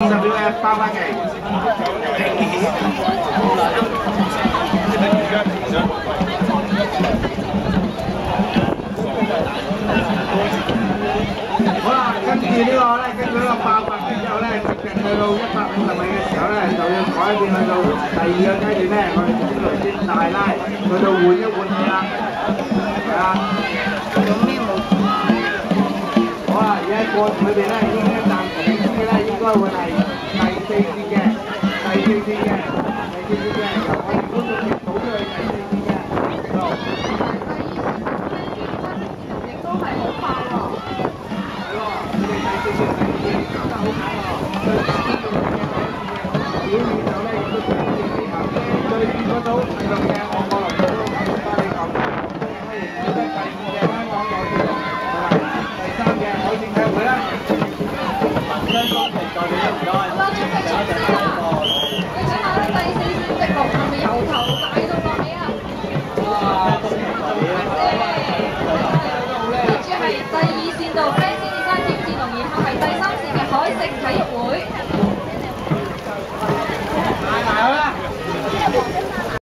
20WF 包翻嚟。好啦，跟住呢個咧，跟住呢個爆發之後咧，直情去到150米嘅時候咧，就要改變去到第二個階段咧，我哋先嚟先大拉，去到換一換氣啦，係啊。有咩冇？好啦，而家過程裏邊咧，應該暫時嘅咧，應該會係第4節嘅，由我哋觀眾席倒出去第4節嘅。亦都係好快喎。係喎，佢哋第4節搞得好快喎。表面上咧亦都表現技巧，對見嗰組第6嘅韓國龍都巴里港，歡迎睇第5嘅香港有線龍，係啦，第3嘅海線體會啦。雙方期待你唔該。係咪由頭帶到落尾啊？哇！跟住係第2線度 fans 先生挑戰龍，然後係第3線嘅海盛體育會。